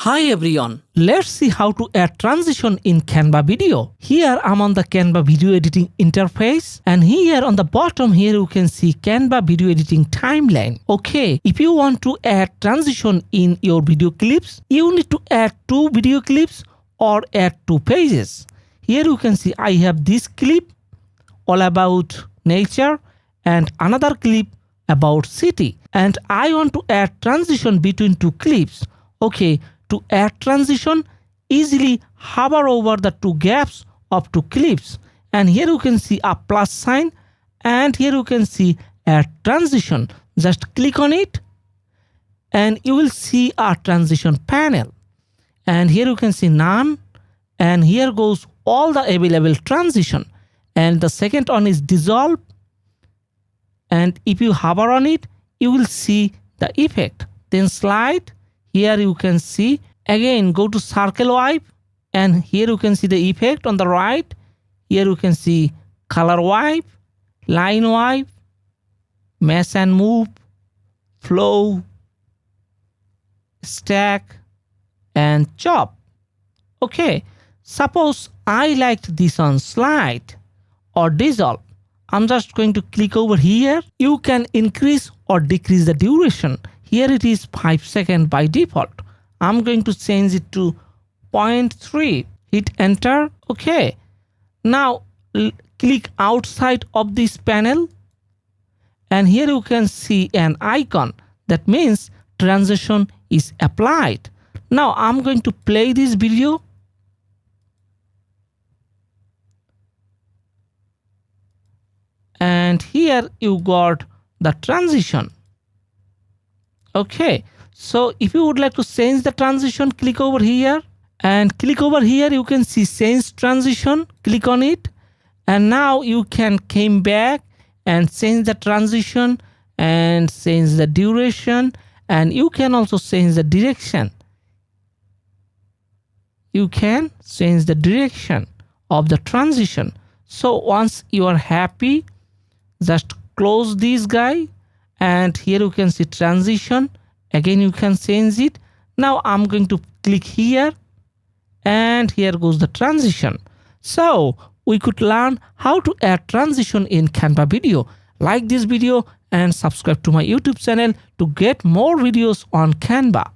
Hi everyone, let's see how to add transition in Canva video. Here I'm on the Canva video editing interface, and here on the bottom here you can see Canva video editing timeline. Okay, if you want to add transition in your video clips, you need to add 2 video clips or add 2 pages. Here you can see I have this clip all about nature and another clip about city, and I want to add transition between 2 clips. Okay, to add transition, easily hover over the 2 gaps of 2 clips, and here you can see a plus sign, and here you can see add transition. Just click on it and you will see a transition panel, and here you can see none, and here goes all the available transition, and the second one is dissolve, and if you hover on it you will see the effect. Then slide. Here you can see, again go to circle wipe, and here you can see the effect on the right. Here you can see color wipe, line wipe, mesh and move, flow, stack, and chop. Okay, suppose I liked this on slide or dissolve. I'm just going to click over here. You can increase or decrease the duration. Here it is 5 seconds by default. I'm going to change it to 0.3. Hit enter. Okay. Now click outside of this panel, and here you can see an icon. That means transition is applied. Now I'm going to play this video. And here you got the transition. Okay, so if you would like to change the transition, click over here, and click over here you can see change transition. Click on it, and now you can come back and change the transition and change the duration, and you can also change the direction. You can change the direction of the transition. So once you are happy, just close this guy, and here you can see transition. Again you can change it. Now I'm going to click here, and here goes the transition. So we could learn how to add transition in Canva video. Like this video and subscribe to my YouTube channel to get more videos on Canva.